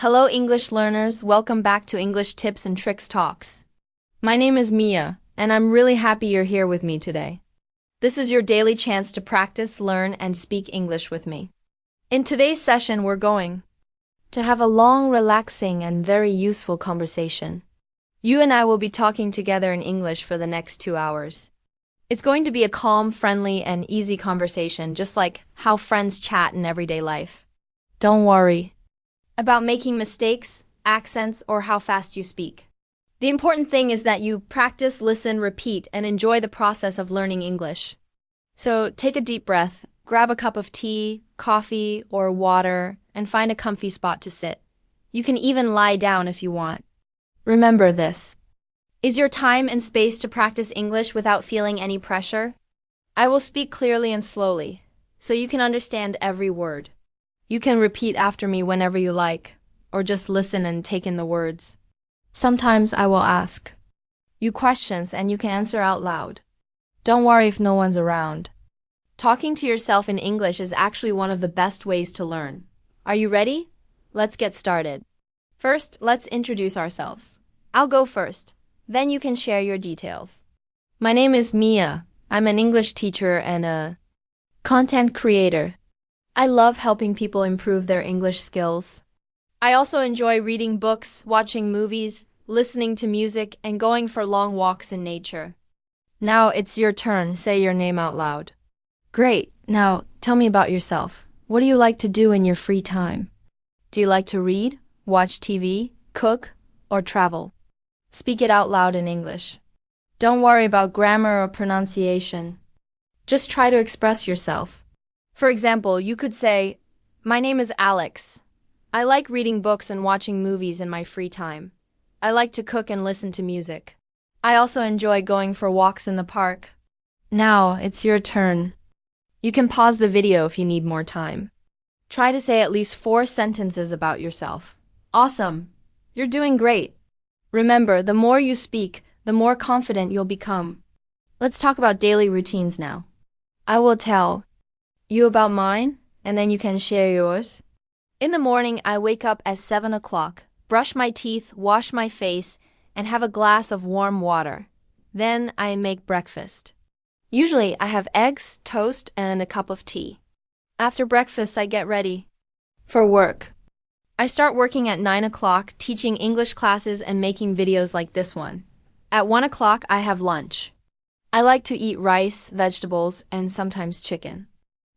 Hello, English learners. Welcome back to English Tips and Tricks Talks. My name is Mia, and I'm really happy you're here with me today. This is your daily chance to practice, learn, and speak English with me. In today's session, we're going to have a long, relaxing, and very useful conversation. You and I will be talking together in English for the next 2 hours. It's going to be a calm, friendly, and easy conversation, just like how friends chat in everyday life. Don't worry about making mistakes, accents, or how fast you speak. The important thing is that you practice, listen, repeat, and enjoy the process of learning English. So take a deep breath, grab a cup of tea, coffee, or water, and find a comfy spot to sit. You can even lie down if you want. Remember this is your time and space to practice English without feeling any pressure. I will speak clearly and slowly, so you can understand every word. You can repeat after me whenever you like, or just listen and take in the words. Sometimes I will ask you questions and you can answer out loud. Don't worry if no one's around. Talking to yourself in English is actually one of the best ways to learn. Are you ready? Let's get started. First, let's introduce ourselves. I'll go first. Then you can share your details. My name is Mia. I'm an English teacher and a content creator. I love helping people improve their English skills. I also enjoy reading books, watching movies, listening to music, and going for long walks in nature. Now it's your turn. Say your name out loud. Great. Now tell me about yourself. What do you like to do in your free time? Do you like to read, watch TV, cook, or travel? Speak it out loud in English. Don't worry about grammar or pronunciation. Just try to express yourself. For example, you could say, "My name is Alex. I like reading books and watching movies in my free time. I like to cook and listen to music. I also enjoy going for walks in the park." Now it's your turn. You can pause the video if you need more time. Try to say at least 4 sentences about yourself. Awesome! You're doing great. Remember, the more you speak, the more confident you'll become. Let's talk about daily routines now. I will tell you about mine, and then you can share yours. In the morning, I wake up at 7 o'clock, brush my teeth, wash my face, and have a glass of warm water. Then I make breakfast. Usually, I have eggs, toast, and a cup of tea. After breakfast, I get ready for work. I start working at 9 o'clock, teaching English classes and making videos like this one. At 1 o'clock, I have lunch. I like to eat rice, vegetables, and sometimes chicken.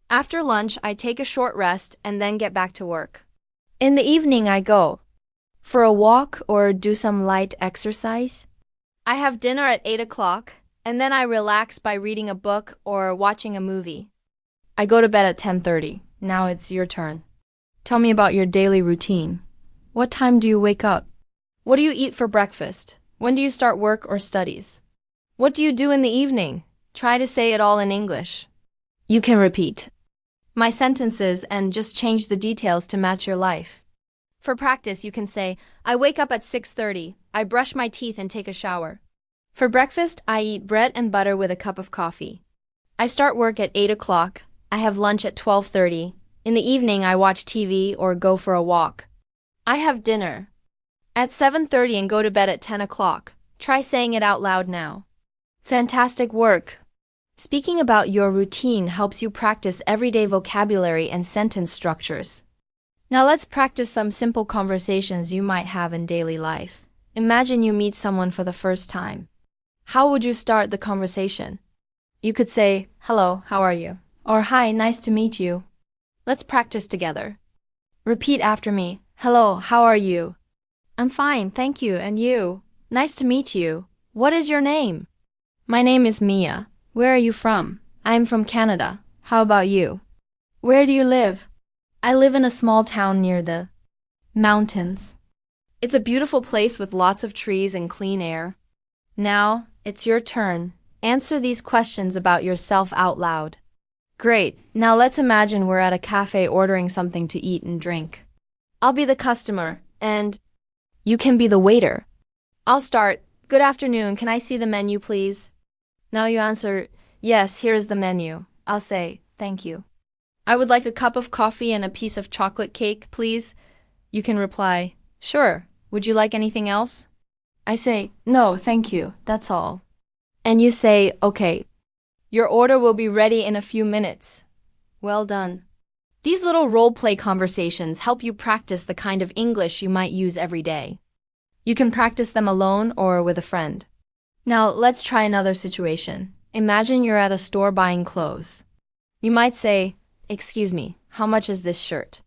After lunch, I take a short rest and then get back to work. In the evening, I go for a walk or do some light exercise. I have dinner at 8 o'clock, and then I relax by reading a book or watching a movie. I go to bed at 10:30. Now it's your turn. Tell me about your daily routine. What time do you wake up? What do you eat for breakfast? When do you start work or studies? What do you do in the evening? Try to say it all in English. You can repeat my sentences and just change the details to match your life. For practice, you can say, I wake up at 6:30. I brush my teeth and take a shower. For breakfast, I eat bread and butter with a cup of coffee. I start work at 8 o'clock. I have lunch at 12:30. In the evening, I watch TV or go for a walk. I have dinner at 7:30 and go to bed at 10 o'clock. Try saying it out loud now. Fantastic work! Speaking about your routine helps you practice everyday vocabulary and sentence structures. Now let's practice some simple conversations you might have in daily life. Imagine you meet someone for the first time. How would you start the conversation? You could say, "Hello, how are you?" Or "Hi, nice to meet you." Let's practice together. Repeat after me. Hello, how are you? I'm fine, thank you, and you? Nice to meet you. What is your name? My name is Mia. Where are you from? I'm from Canada. How about you? Where do you live? I live in a small town near the mountains. It's a beautiful place with lots of trees and clean air. Now, it's your turn. Answer these questions about yourself out loud. Great. Now let's imagine we're at a cafe ordering something to eat and drink. I'll be the customer, and you can be the waiter. I'll start. Good afternoon. Can I see the menu, please? Now you answer, yes, here is the menu. I'll say, thank you. I would like a cup of coffee and a piece of chocolate cake, please. You can reply, "Sure, would you like anything else?" I say, "No, thank you, that's all." And you say, "Okay, your order will be ready in a few minutes." Well done. These little role-play conversations help you practice the kind of English you might use every day. You can practice them alone or with a friend. Now, let's try another situation. Imagine you're at a store buying clothes. You might say, "Excuse me, how much is this shirt?"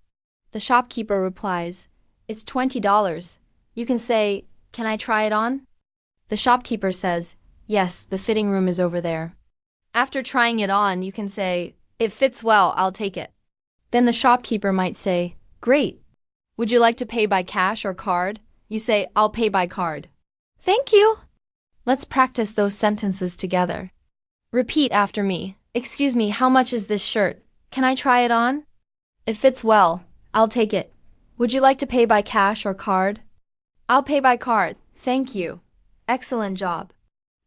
The shopkeeper replies, "It's $20. You can say, "Can I try it on?" The shopkeeper says, "Yes, the fitting room is over there." After trying it on, you can say, "It fits well, I'll take it." Then the shopkeeper might say, "Great. Would you like to pay by cash or card?" You say, "I'll pay by card." "Thank you." Let's practice those sentences together. Repeat after me. "Excuse me, how much is this shirt? Can I try it on?" "It fits well. I'll take it. Would you like to pay by cash or card?" "I'll pay by card. Thank you." Excellent job.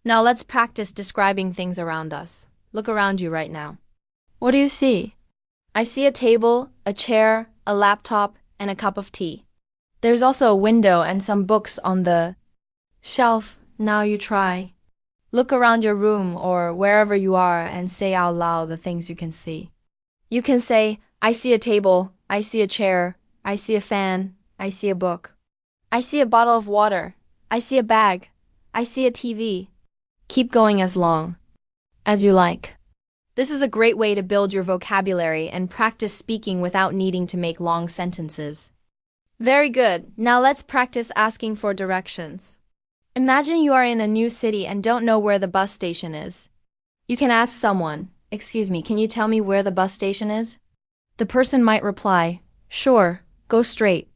Now let's practice describing things around us. Look around you right now. What do you see? I see a table, a chair, a laptop, and a cup of tea. There's also a window and some books on the shelf. Now you try. Look around your room or wherever you are and say out loud the things you can see. You can say, "I see a table, I see a chair, I see a fan, I see a book. I see a bottle of water, I see a bag, I see a TV." Keep going as long as you like. This is a great way to build your vocabulary and practice speaking without needing to make long sentences. Very good. Now let's practice asking for directions. Imagine you are in a new city and don't know where the bus station is. You can ask someone, "Excuse me, can you tell me where the bus station is?" The person might reply, "Sure, go straight.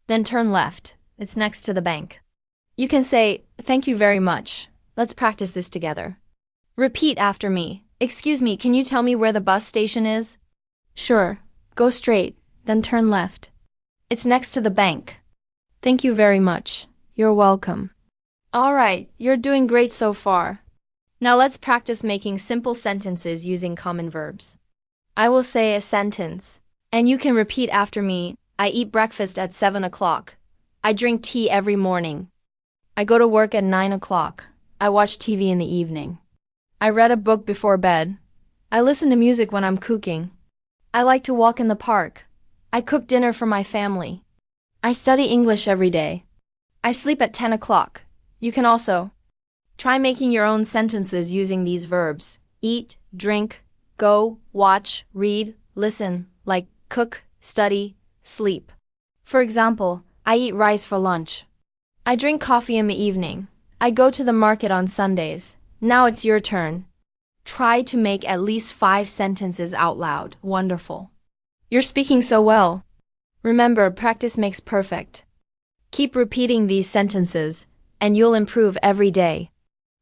Then turn left. It's next to the bank." You can say, "Thank you very much. Let's practice this together." Repeat after me. "Excuse me, can you tell me where the bus station is?" "Sure, go straight, then turn left. It's next to the bank." "Thank you very much. You're welcome." All right, you're doing great so far. Now let's practice making simple sentences using common verbs. I will say a sentence, and you can repeat after me. I eat breakfast at 7 o'clock. I drink tea every morning. I go to work at 9 o'clock. I watch TV in the evening. I read a book before bed. I listen to music when I'm cooking. I like to walk in the park. I cook dinner for my family. I study English every day. I sleep at 10 o'clock. You can also try making your own sentences using these verbs. Eat, drink, go, watch, read, listen, like cook, study, sleep. For example, I eat rice for lunch. I drink coffee in the evening. I go to the market on Sundays. Now it's your turn. Try to make at least 5 sentences out loud. Wonderful. You're speaking so well. Remember, practice makes perfect. Keep repeating these sentences, and you'll improve every day.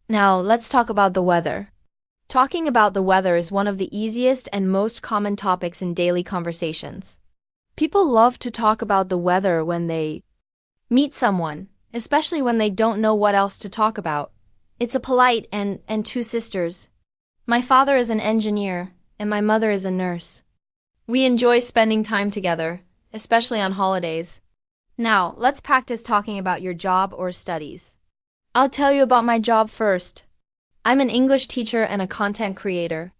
Now, let's talk about the weather. Talking about the weather is one of the easiest and most common topics in daily conversations. People love to talk about the weather when they meet someone, especially when they don't know what else to talk about. It's a polite and two sisters. My father is an engineer, and my mother is a nurse. We enjoy spending time together, especially on holidays. Now, let's practice talking about your job or studies. I'll tell you about my job first. I'm an English teacher and a content creator.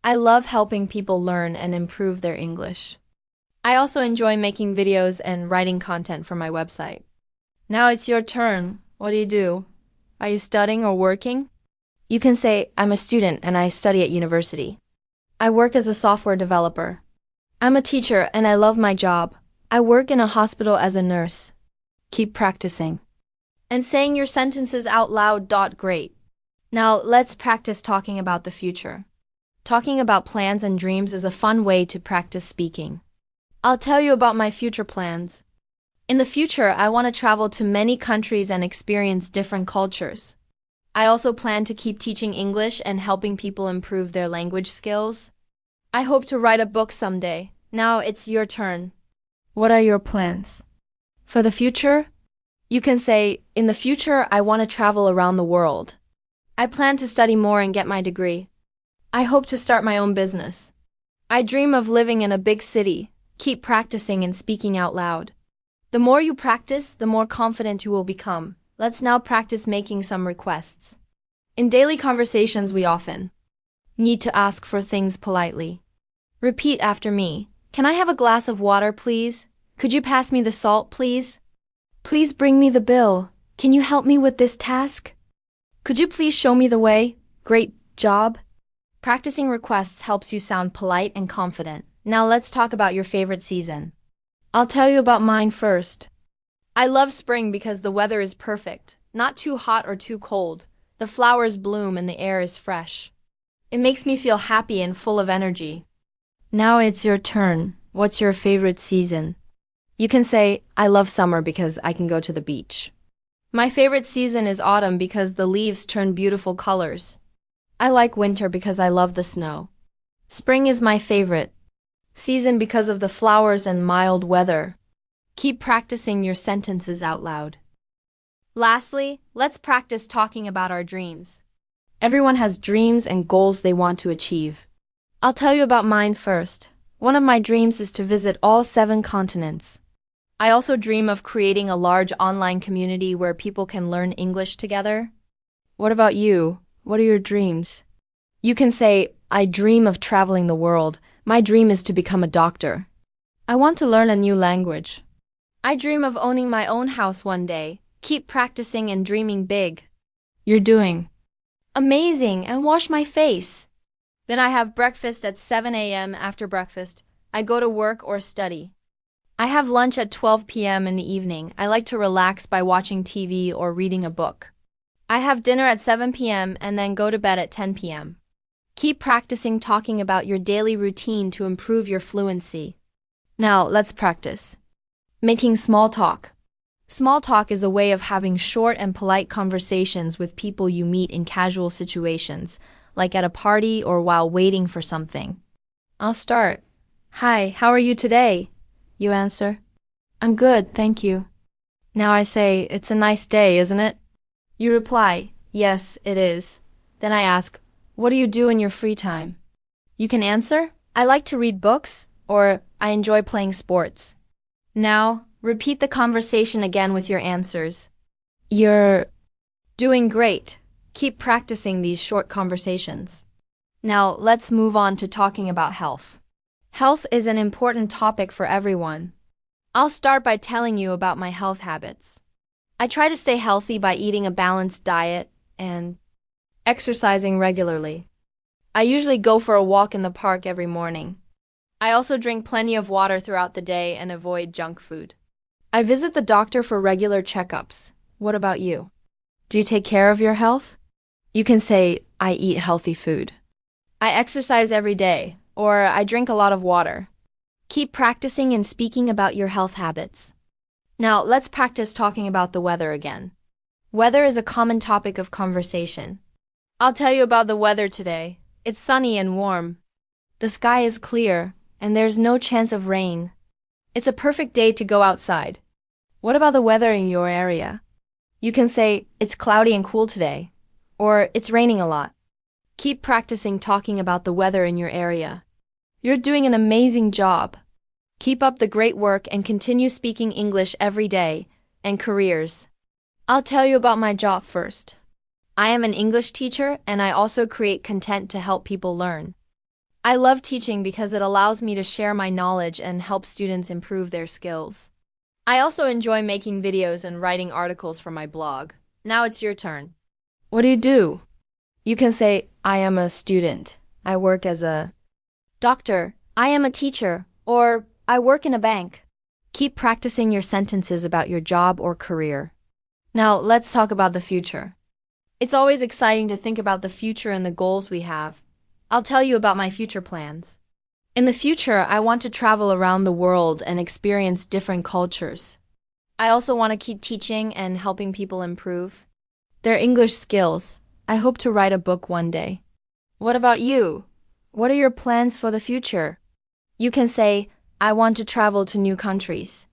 I love helping people learn and improve their English. I also enjoy making videos and writing content for my website. Now it's your turn. What do you do? Are you studying or working? You can say, I'm a student and I study at university. I work as a software developer. I'm a teacher and I love my job. I work in a hospital as a nurse. Keep practicing. And saying your sentences out loud. Great. Now let's practice talking about the future. Talking about plans and dreams is a fun way to practice speaking. I'll tell you about my future plans. In the future, I want to travel to many countries and experience different cultures. I also plan to keep teaching English and helping people improve their language skills. I hope to write a book someday. Now it's your turn. What are your plans? For the future? You can say, in the future, I want to travel around the world. I plan to study more and get my degree. I hope to start my own business. I dream of living in a big city. Keep practicing and speaking out loud. The more you practice, the more confident you will become. Let's now practice making some requests. In daily conversations, we often need to ask for things politely. Repeat after me. Can I have a glass of water, please? Could you pass me the salt, please? Please bring me the bill. Can you help me with this task? Could you please show me the way? Great job. Practicing requests helps you sound polite and confident. Now let's talk about your favorite season. I'll tell you about mine first. I love spring because the weather is perfect, not too hot or too cold. The flowers bloom and the air is fresh. It makes me feel happy and full of energy. Now it's your turn. What's your favorite season? You can say, I love summer because I can go to the beach. My favorite season is autumn because the leaves turn beautiful colors. I like winter because I love the snow. Spring is my favorite season because of the flowers and mild weather. Keep practicing your sentences out loud. Lastly, let's practice talking about our dreams. Everyone has dreams and goals they want to achieve. I'll tell you about mine first. One of my dreams is to visit all 7 continents. I also dream of creating a large online community where people can learn English together. What about you? What are your dreams? You can say, I dream of traveling the world. My dream is to become a doctor. I want to learn a new language. I dream of owning my own house one day. Keep practicing and dreaming big. You're doing amazing, and wash my face. Then I have breakfast at 7 a.m. After breakfast, I go to work or study. I have lunch at 12 p.m. in the evening. I like to relax by watching TV or reading a book. I have dinner at 7 p.m. and then go to bed at 10 p.m. Keep practicing talking about your daily routine to improve your fluency. Now, let's practice making small talk. Small talk is a way of having short and polite conversations with people you meet in casual situations, like at a party or while waiting for something. I'll start. Hi, how are you today? You answer. I'm good, thank you. Now I say, it's a nice day, isn't it? You reply, yes, it is. Then I ask, what do you do in your free time? You can answer, I like to read books, or I enjoy playing sports. Now, repeat the conversation again with your answers. You're doing great. Keep practicing these short conversations. Now, let's move on to talking about health. Health is an important topic for everyone. I'll start by telling you about my health habits. I try to stay healthy by eating a balanced diet and exercising regularly. I usually go for a walk in the park every morning. I also drink plenty of water throughout the day and avoid junk food. I visit the doctor for regular checkups. What about you? Do you take care of your health? You can say, I eat healthy food. I exercise every day, or I drink a lot of water. Keep practicing and speaking about your health habits. Now, let's practice talking about the weather again. Weather is a common topic of conversation. I'll tell you about the weather today. It's sunny and warm. The sky is clear, and there's no chance of rain. It's a perfect day to go outside. What about the weather in your area? You can say, it's cloudy and cool today, or it's raining a lot. Keep practicing talking about the weather in your area. You're doing an amazing job. Keep up the great work and continue speaking English every day. And careers. I'll tell you about my job first. I am an English teacher, and I also create content to help people learn. I love teaching because it allows me to share my knowledge and help students improve their skills. I also enjoy making videos and writing articles for my blog. Now it's your turn. What do you do? You can say, I am a student. I work as a doctor. I am a teacher. Or I work in a bank. Keep practicing your sentences about your job or career. Now let's talk about the future. It's always exciting to think about the future and the goals we have. I'll tell you about my future plans. In the future, I want to travel around the world and experience different cultures. I also want to keep teaching and helping people improve their English skills. I hope to write a book one day. What about you? What are your plans for the future? You can say, I want to travel to new countries.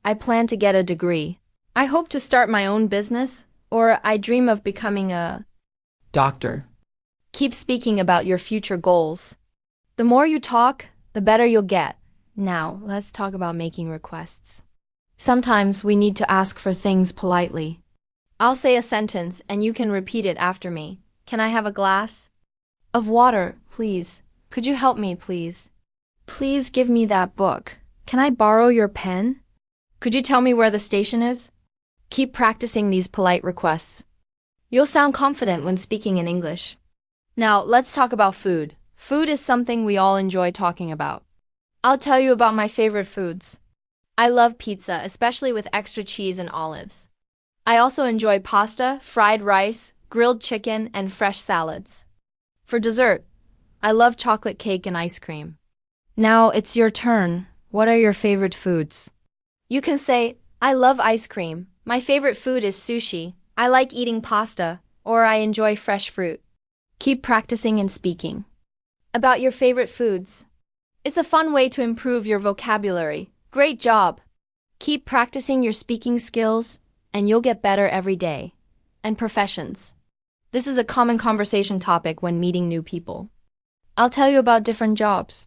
I plan to get a degree. I hope to start my own business, or I dream of becoming a doctor. Keep speaking about your future goals. The more you talk, the better you'll get. Now, let's talk about making requests. Sometimes we need to ask for things politely. I'll say a sentence and you can repeat it after me. Can I have a glass of water, please? Could you help me, please? Please give me that book. Can I borrow your pen? Could you tell me where the station is? Keep practicing these polite requests. You'll sound confident when speaking in English. Now, let's talk about food. Food is something we all enjoy talking about. I'll tell you about my favorite foods. I love pizza, especially with extra cheese and olives. I also enjoy pasta, fried rice, grilled chicken, and fresh salads. For dessert, I love chocolate cake and ice cream. Now it's your turn. What are your favorite foods? You can say, I love ice cream. My favorite food is sushi. I like eating pasta, or I enjoy fresh fruit. Keep practicing and speaking about your favorite foods. It's a fun way to improve your vocabulary. Great job! Keep practicing your speaking skills, and you'll get better every day. And professions. This is a common conversation topic when meeting new people. I'll tell you about different jobs.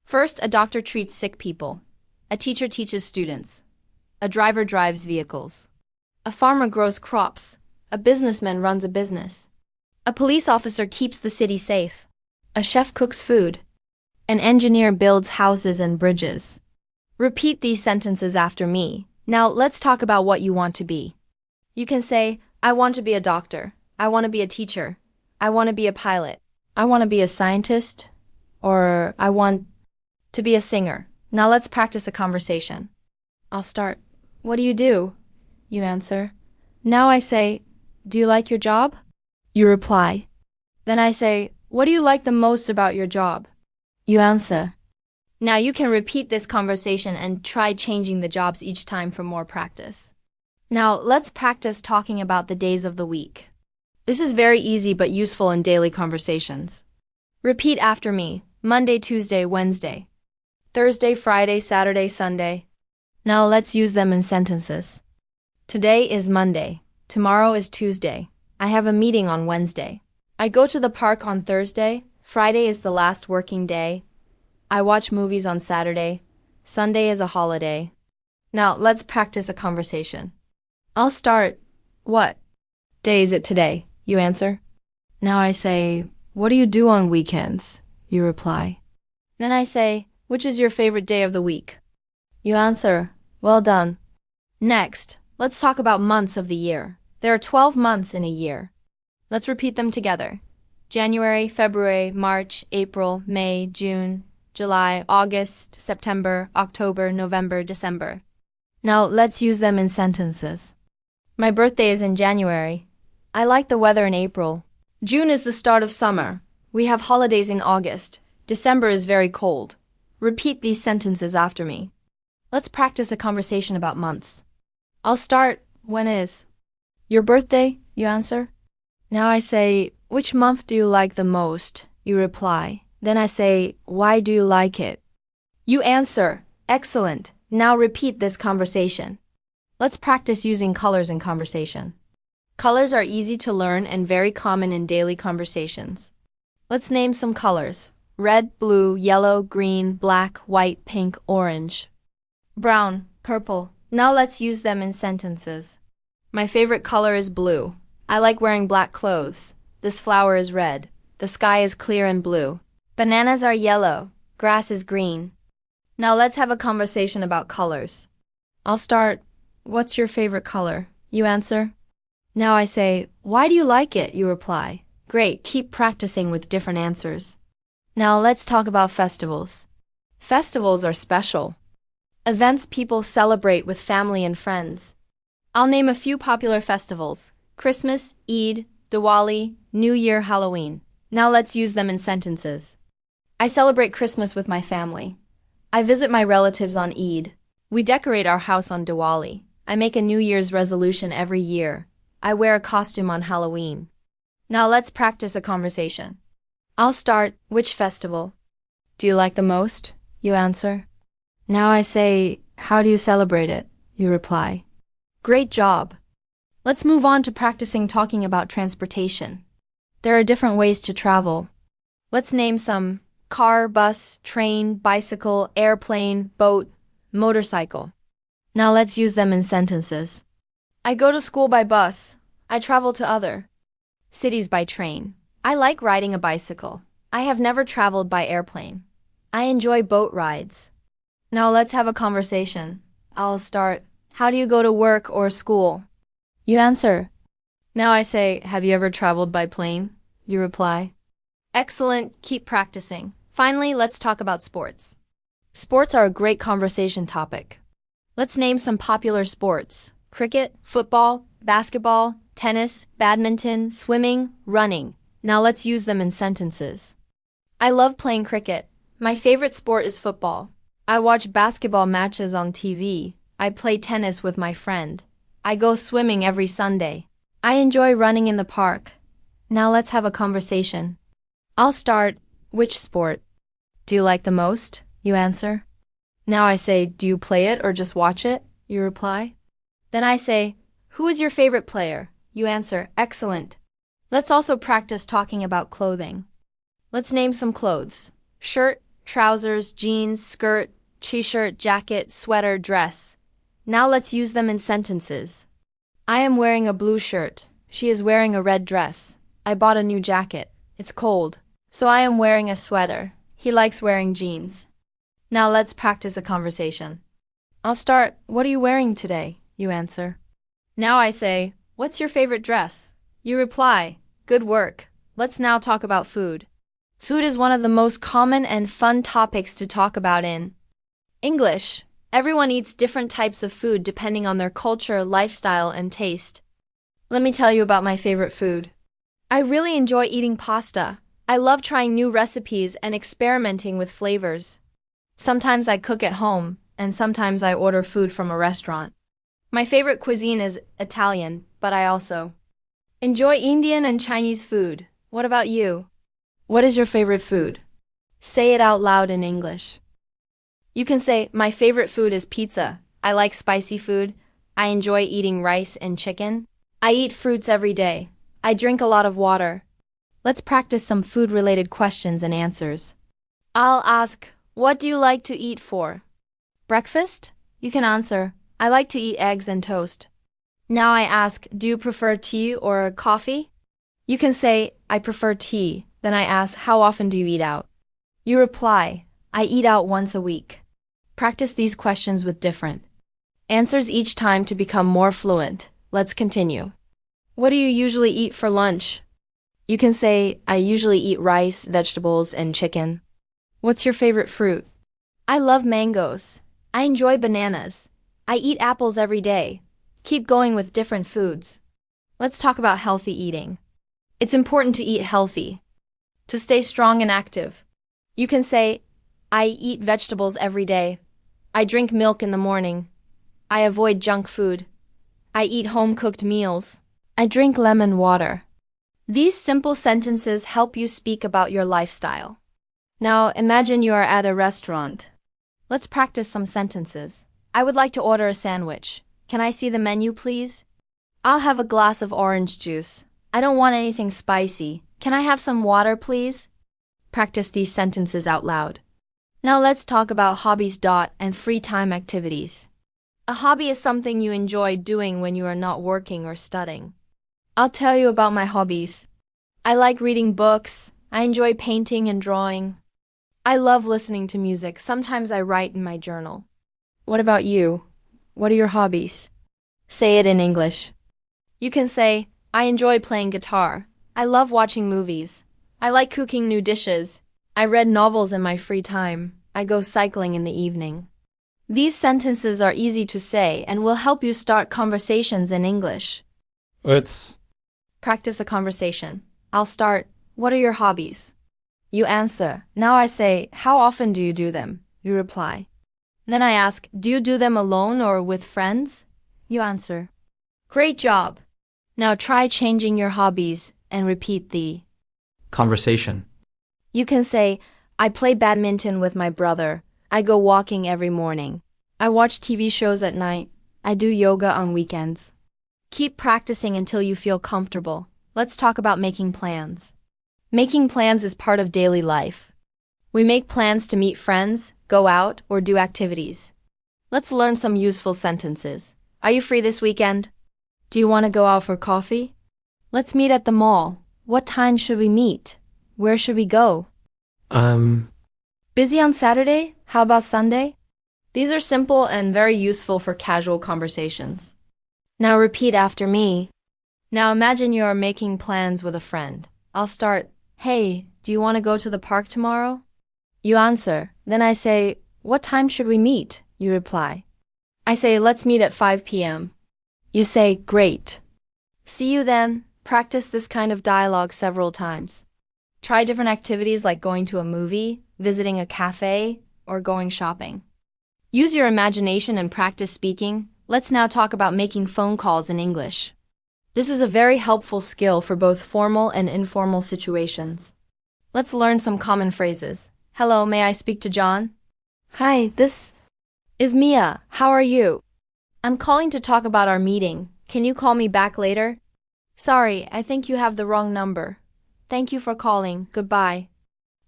First, a doctor treats sick people. A teacher teaches students. A driver drives vehicles. A farmer grows crops. A businessman runs a business. A police officer keeps the city safe. A chef cooks food. An engineer builds houses and bridges. Repeat these sentences after me. Now, let's talk about what you want to be. You can say, I want to be a doctor. I want to be a teacher. I want to be a pilot. I want to be a scientist. Or I want to be a singer. Now let's practice a conversation. I'll start. What do you do? You answer. Now I say, do you like your job? You reply. Then I say, what do you like the most about your job? You answer. Now you can repeat this conversation and try changing the jobs each time for more practice. Now let's practice talking about the days of the week. This is very easy but useful in daily conversations. Repeat after me. Monday, Tuesday, Wednesday. Thursday, Friday, Saturday, Sunday. Now let's use them in sentences. Today is Monday. Tomorrow is Tuesday. I have a meeting on Wednesday. I go to the park on Thursday. Friday is the last working day. I watch movies on Saturday. Sunday is a holiday. Now let's practice a conversation. I'll start. What day is it today? You answer. Now I say, what do you do on weekends? You reply. Then I say, which is your favorite day of the week? You answer, well done. Next, let's talk about months of the year. There are 12 months in a year. Let's repeat them together. January, February, March, April, May, June, July, August, September, October, November, December. Now let's use them in sentences. My birthday is in January. I like the weather in April. June is the start of summer. We have holidays in August. December is very cold. Repeat these sentences after me. Let's practice a conversation about months. I'll start. When is your birthday? You answer. Now I say, which month do you like the most? You reply. Then I say, why do you like it? You answer, excellent. Now repeat this conversation. Let's practice using colors in conversation. Colors are easy to learn and very common in daily conversations. Let's name some colors. Red, blue, yellow, green, black, white, pink, orange. Brown, purple. Now let's use them in sentences. My favorite color is blue. I like wearing black clothes. This flower is red. The sky is clear and blue. Bananas are yellow. Grass is green. Now let's have a conversation about colors. I'll start. What's your favorite color? You answer. Now I say, why do you like it? You reply. Great, keep practicing with different answers. Now let's talk about festivals. Festivals are special. Events people celebrate with family and friends. I'll name a few popular festivals. Christmas, Eid, Diwali, New Year, Halloween. Now let's use them in sentences. I celebrate Christmas with my family. I visit my relatives on Eid. We decorate our house on Diwali. I make a New Year's resolution every year. I wear a costume on Halloween. Now let's practice a conversation. I'll start. Which festival do you like the most? You answer. Now I say, how do you celebrate it? You reply. Great job. Let's move on to practicing talking about transportation. There are different ways to travel. Let's name some. Car, bus, train, bicycle, airplane, boat, motorcycle. Now let's use them in sentences. I go to school by bus. I travel to other cities by train. I like riding a bicycle. I have never traveled by airplane. I enjoy boat rides. Now let's have a conversation. I'll start. How do you go to work or school? You answer. Now I say, have you ever traveled by plane? You reply. Excellent, keep practicing. Finally, let's talk about sports. Sports are a great conversation topic. Let's name some popular sports. Cricket, football, basketball, tennis, badminton, swimming, running. Now let's use them in sentences. I love playing cricket. My favorite sport is football. I watch basketball matches on TV. I play tennis with my friend. I go swimming every Sunday. I enjoy running in the park. Now let's have a conversation. I'll start. Which sport do you like the most? You answer. Now I say, do you play it or just watch it? You reply. Then I say, who is your favorite player? You answer, excellent. Let's also practice talking about clothing. Let's name some clothes. Shirt, trousers, jeans, skirt, t-shirt, jacket, sweater, dress. Now let's use them in sentences. I am wearing a blue shirt. She is wearing a red dress. I bought a new jacket. It's cold. So I am wearing a sweater. He likes wearing jeans. Now let's practice a conversation. I'll start. What are you wearing today? You answer. Now I say, what's your favorite dress? You reply, good work. Let's now talk about food. Food is one of the most common and fun topics to talk about in English. Everyone eats different types of food depending on their culture, lifestyle, and taste. Let me tell you about my favorite food. I really enjoy eating pasta. I love trying new recipes and experimenting with flavors. Sometimes I cook at home, and sometimes I order food from a restaurant. My favorite cuisine is Italian, but I also enjoy Indian and Chinese food. What about you? What is your favorite food? Say it out loud in English. You can say, my favorite food is pizza. I like spicy food. I enjoy eating rice and chicken. I eat fruits every day. I drink a lot of water. Let's practice some food-related questions and answers. I'll ask, what do you like to eat for breakfast? You can answer, I like to eat eggs and toast. Now I ask, do you prefer tea or coffee? You can say, I prefer tea. Then I ask, how often do you eat out? You reply, I eat out once a week. Practice these questions with different answers each time to become more fluent. Let's continue. What do you usually eat for lunch? You can say, I usually eat rice, vegetables, and chicken. What's your favorite fruit? I love mangoes. I enjoy bananas. I eat apples every day. Keep going with different foods. Let's talk about healthy eating. It's important to eat healthy to stay strong and active. You can say, I eat vegetables every day. I drink milk in the morning. I avoid junk food. I eat home-cooked meals. I drink lemon water. These simple sentences help you speak about your lifestyle. Now imagine you are at a restaurant. Let's practice some sentences. I would like to order a sandwich. Can I see the menu, please? I'll have a glass of orange juice. I don't want anything spicy. Can I have some water, please? Practice these sentences out loud. Now let's talk about hobbies and free time activities. A hobby is something you enjoy doing when you are not working or studying. I'll tell you about my hobbies. I like reading books. I enjoy painting and drawing. I love listening to music. Sometimes I write in my journal. What about you? What are your hobbies? Say it in English. You can say, I enjoy playing guitar. I love watching movies. I like cooking new dishes. I read novels in my free time. I go cycling in the evening. These sentences are easy to say and will help you start conversations in English. Let's practice a conversation. I'll start. What are your hobbies? You answer. Now I say, how often do you do them? You reply. Then I ask, do you do them alone or with friends? You answer. Great job. Now try changing your hobbies and repeat the conversation. You can say, I play badminton with my brother. I go walking every morning. I watch TV shows at night. I do yoga on weekends. Keep practicing until you feel comfortable. Let's talk about making plans. Making plans is part of daily life. We make plans to meet friends, go out, or do activities. Let's learn some useful sentences. Are you free this weekend? Do you want to go out for coffee? Let's meet at the mall. What time should we meet? Where should we go? Um, Busy on Saturday? How about Sunday? These are simple and very useful for casual conversations. Now repeat after me. Now imagine you are making plans with a friend. I'll start, "Hey, do you want to go to the park tomorrow?" You answer. Then I say, "What time should we meet?" You reply. I say, "Let's meet at 5 p.m. You say, "Great. See you then." Practice this kind of dialogue several times. Try different activities like going to a movie, visiting a cafe, or going shopping. Use your imagination and practice speaking. Let's now talk about making phone calls in English. This is a very helpful skill for both formal and informal situations. Let's learn some common phrases. Hello, may I speak to John? Hi, this is Mia. How are you? I'm calling to talk about our meeting. Can you call me back later? Sorry, I think you have the wrong number. Thank you for calling. Goodbye.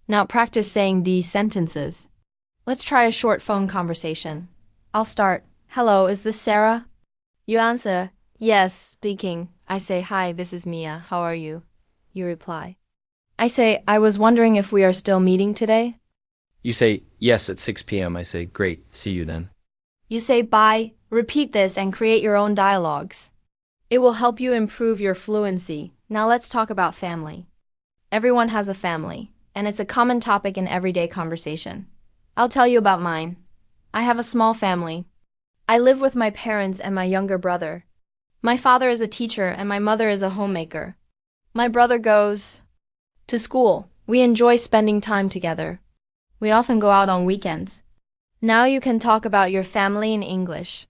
Now practice saying these sentences. Let's try a short phone conversation. I'll start. Hello, is this Sarah? You answer, yes, speaking. I say, hi, this is Mia. How are you? You reply. I say, I was wondering if we are still meeting today? You say, yes, at 6 p.m. I say, great, see you then. You say, bye. Repeat this and create your own dialogues. It will help you improve your fluency. Now let's talk about family. Everyone has a family, and it's a common topic in everyday conversation. I'll tell you about mine. I have a small family. I live with my parents and my younger brother. My father is a teacher and my mother is a homemaker. My brother goes to school. We enjoy spending time together. We often go out on weekends. Now you can talk about your family in English.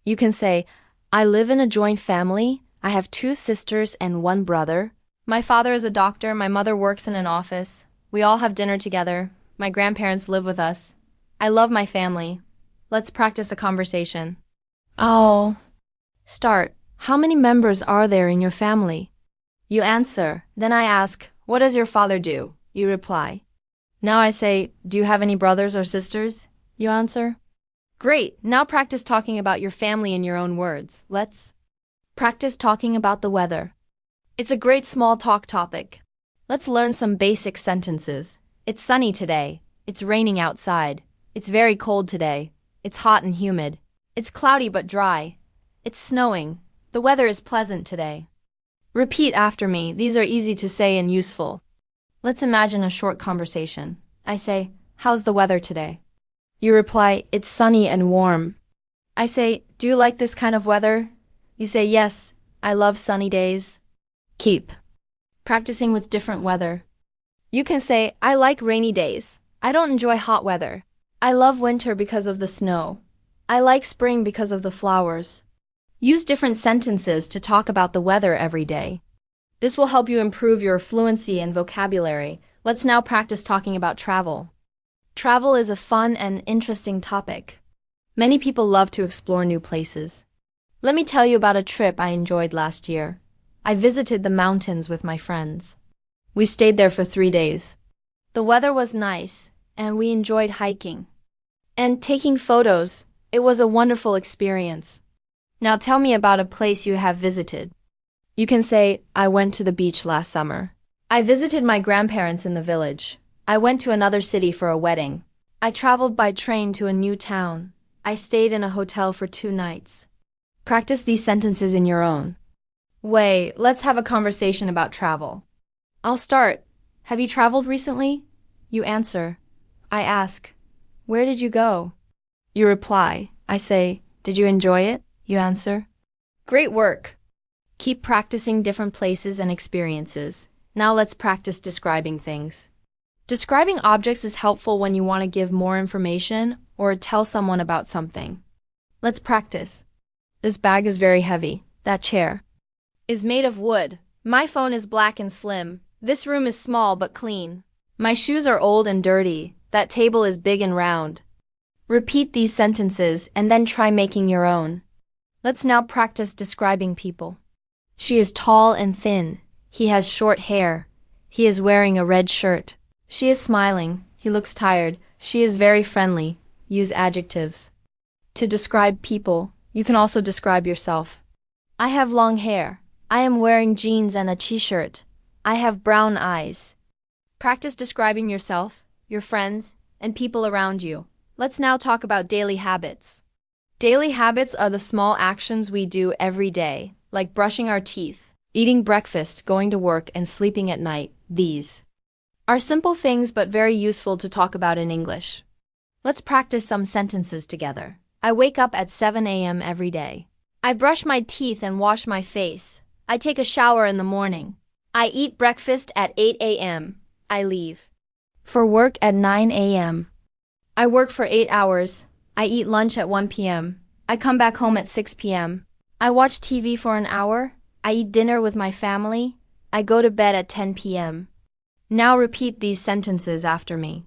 You can say, I live in a joint family. I have 2 sisters and 1 brother. My father is a doctor. My mother works in an office. We all have dinner together. My grandparents live with us. I love my family. Let's practice a conversation. I'll start. How many members are there in your family? You answer. Then I ask, what does your father do? You reply. Now I say, do you have any brothers or sisters? You answer. Great. Now practice talking about your family in your own words. Let's practice talking about the weather. It's a great small talk topic. Let's learn some basic sentences. It's sunny today. It's raining outside. It's very cold today. It's hot and humid. It's cloudy but dry. It's snowing. The weather is pleasant today. Repeat after me. These are easy to say and useful. Let's imagine a short conversation. I say, how's the weather today? You reply, it's sunny and warm. I say, do you like this kind of weather? You say, yes, I love sunny days. Keep practicing with different weather. You can say, I like rainy days. I don't enjoy hot weather. I love winter because of the snow. I like spring because of the flowers. Use different sentences to talk about the weather every day. This will help you improve your fluency and vocabulary. Let's now practice talking about travel. Travel is a fun and interesting topic. Many people love to explore new places. Let me tell you about a trip I enjoyed last year. I visited the mountains with my friends. We stayed there for 3 days. The weather was nice, and we enjoyed hiking and taking photos. It was a wonderful experience. Now tell me about a place you have visited. You can say, I went to the beach last summer. I visited my grandparents in the village. I went to another city for a wedding. I traveled by train to a new town. I stayed in a hotel for 2 nights. Practice these sentences in your own way. Let's have a conversation about travel. I'll start. Have you traveled recently? You answer. I ask, where did you go? You reply. I say, did you enjoy it? You answer. Great work. Keep practicing different places and experiences. Now let's practice describing things. Describing objects is helpful when you want to give more information or tell someone about something. Let's practice. This bag is very heavy. That chair is made of wood. My phone is black and slim. This room is small but clean. My shoes are old and dirty. That table is big and round. Repeat these sentences and then try making your own. Let's now practice describing people. She is tall and thin. He has short hair. He is wearing a red shirt. She is smiling. He looks tired. She is very friendly. Use adjectives. To describe people, you can also describe yourself. I have long hair. I am wearing jeans and a t-shirt. I have brown eyes. Practice describing yourself, your friends, and people around you. Let's now talk about daily habits. Daily habits are the small actions we do every day, like brushing our teeth, eating breakfast, going to work, and sleeping at night. These are simple things but very useful to talk about in English. Let's practice some sentences together. I wake up at 7 a.m. every day. I brush my teeth and wash my face. I take a shower in the morning. I eat breakfast at 8 a.m. I leave for work at 9 a.m. I work for 8 hours. I eat lunch at 1 p.m. I come back home at 6 p.m. I watch TV for an hour. I eat dinner with my family. I go to bed at 10 p.m. Now repeat these sentences after me.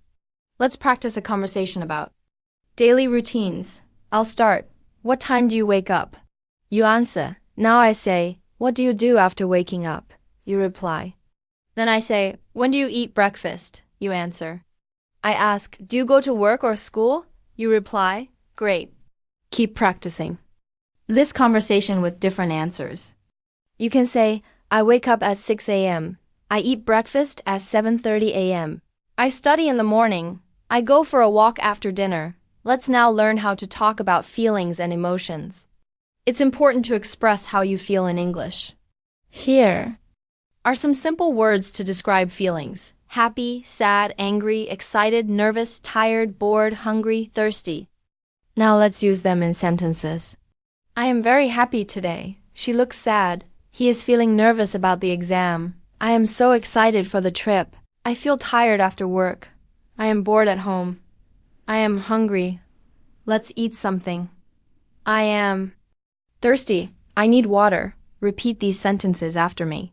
Let's practice a conversation about daily routines. I'll start. What time do you wake up? You answer. Now I say, what do you do after waking up? You reply. Then I say, when do you eat breakfast? You answer. I ask, do you go to work or school? You reply. Great. Keep practicing this conversation with different answers. You can say, I wake up at 6 a.m. I eat breakfast at 7:30 a.m. I study in the morning. I go for a walk after dinner. Let's now learn how to talk about feelings and emotions. It's important to express how you feel in English. Here are some simple words to describe feelings: happy, sad, angry, excited, nervous, tired, bored, hungry, thirsty. Now let's use them in sentences. I am very happy today. She looks sad. He is feeling nervous about the exam. I am so excited for the trip. I feel tired after work. I am bored at home. I am hungry. Let's eat something. I am thirsty. I need water. Repeat these sentences after me.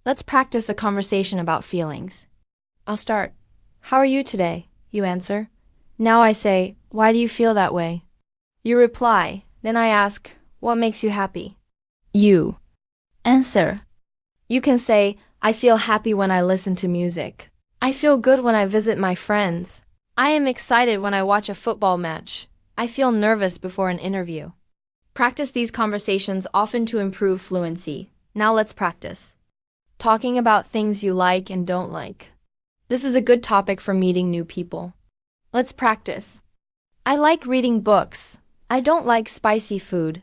Let's practice a conversation about feelings. I'll start. How are you today? You answer. Now I say, why do you feel that way? You reply. Then I ask, what makes you happy? You answer. You can say, I feel happy when I listen to music. I feel good when I visit my friends. I am excited when I watch a football match. I feel nervous before an interview. Practice these conversations often to improve fluency. Now let's practice talking about things you like and don't like. This is a good topic for meeting new people. Let's practice. I like reading books. I don't like spicy food.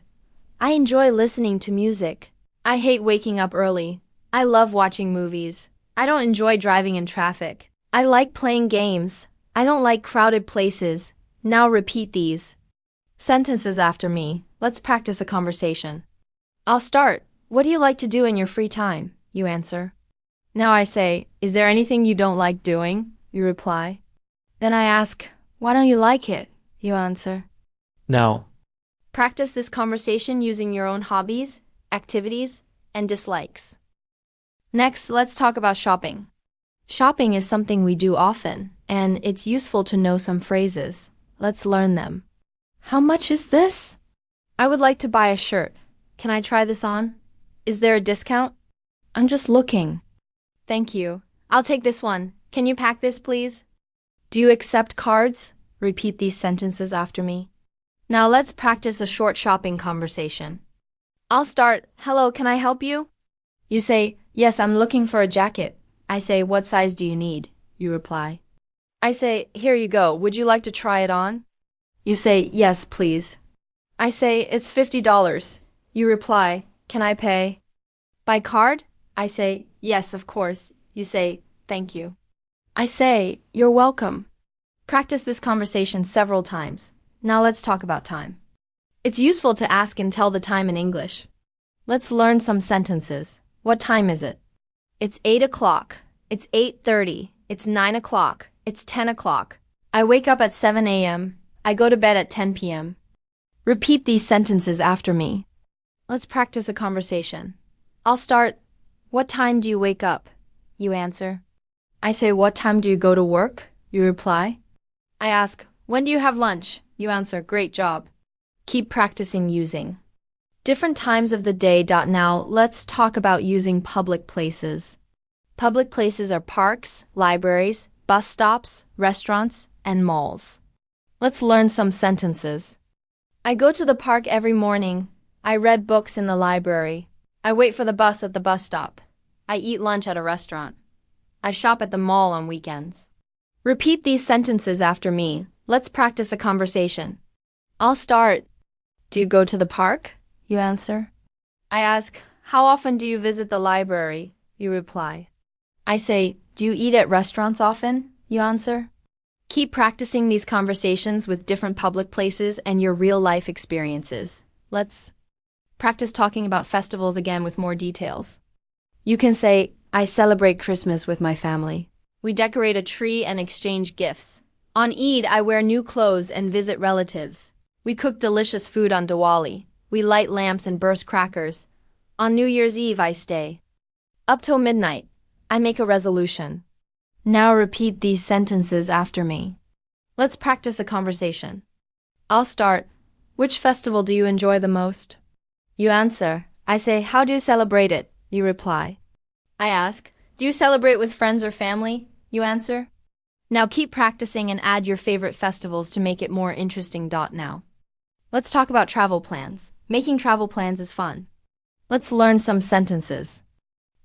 I enjoy listening to music. I hate waking up early. I love watching movies. I don't enjoy driving in traffic. I like playing games. I don't like crowded places. Now repeat these sentences after me. Let's practice a conversation. I'll start. What do you like to do in your free time? You answer. Now I say, is there anything you don't like doing? You reply. Then I ask, why don't you like it? You answer. Now, Practice this conversation using your own hobbies, activities, and dislikes. Next, let's talk about shopping. Shopping is something we do often, and it's useful to know some phrases. Let's learn them. How much is this? I would like to buy a shirt. Can I try this on? Is there a discount? I'm just looking. Thank you. I'll take this one. Can you pack this, please? Do you accept cards? Repeat these sentences after me. Now let's practice a short shopping conversation. I'll start. Hello, can I help you? You say, yes, I'm looking for a jacket. I say, what size do you need? You reply. I say, here you go. Would you like to try it on? You say, yes, please. I say, it's $50. You reply, can I pay by card? I say, yes, of course. You say, thank you. I say, you're welcome. Practice this conversation several times. Now let's talk about time. It's useful to ask and tell the time in English. Let's learn some sentences. What time is it? It's 8 o'clock. It's 8:30. It's 9 o'clock. It's 10 o'clock. I wake up at 7 a.m. I go to bed at 10 p.m. Repeat these sentences after me. Let's practice a conversation. I'll start. What time do you wake up? You answer. I say, what time do you go to work? You reply. I ask, when do you have lunch? You answer, great job. Keep practicing using different times of the day. Now, let's talk about using public places. Public places are parks, libraries, bus stops, restaurants, and malls. Let's learn some sentences. I go to the park every morning. I read books in the library. I wait for the bus at the bus stop. I eat lunch at a restaurant. I shop at the mall on weekends. Repeat these sentences after me. Let's practice a conversation. I'll start. Do you go to the park? You answer. I ask, how often do you visit the library? You reply. I say, do you eat at restaurants often? You answer. Keep practicing these conversations with different public places and your real-life experiences. Let's practice talking about festivals again with more details. You can say, I celebrate Christmas with my family. We decorate a tree and exchange gifts. On Eid, I wear new clothes and visit relatives. We cook delicious food on Diwali. We light lamps and burst crackers. On New Year's Eve, I stay up till midnight. I make a resolution. Now repeat these sentences after me. Let's practice a conversation. I'll start. Which festival do you enjoy the most? You answer. I say, how do you celebrate it? You reply. I ask, do you celebrate with friends or family? You answer. Now keep practicing and add your favorite festivals to make it more interesting. Now, let's talk about travel plans. Making travel plans is fun. Let's learn some sentences.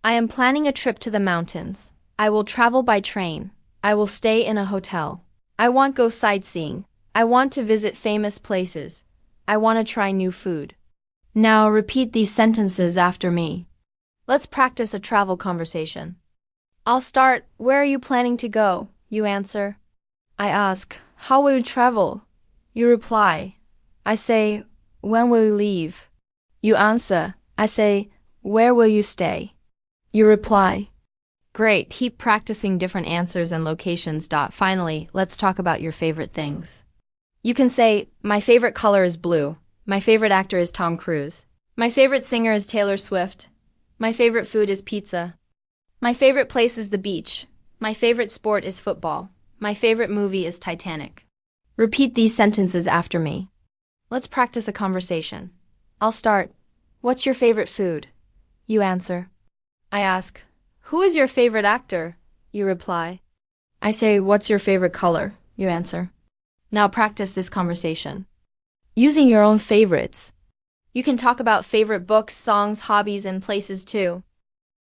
I am planning a trip to the mountains. I will travel by train. I will stay in a hotel. I want to go sightseeing. I want to visit famous places. I want to try new food. Now repeat these sentences after me. Let's practice a travel conversation. I'll start. Where are you planning to go? You answer. I ask, how will you travel? You reply. I say, when will you leave? You answer. I say, where will you stay? You reply. Great, keep practicing different answers and locations. Finally, let's talk about your favorite things. You can say, my favorite color is blue. My favorite actor is Tom Cruise. My favorite singer is Taylor Swift. My favorite food is pizza. My favorite place is the beach. My favorite sport is football. My favorite movie is Titanic. Repeat these sentences after me. Let's practice a conversation. I'll start. What's your favorite food? You answer. I ask, who is your favorite actor? You reply. I say, what's your favorite color? You answer. Now practice this conversation. Using your own favorites. You can talk about favorite books, songs, hobbies, and places too.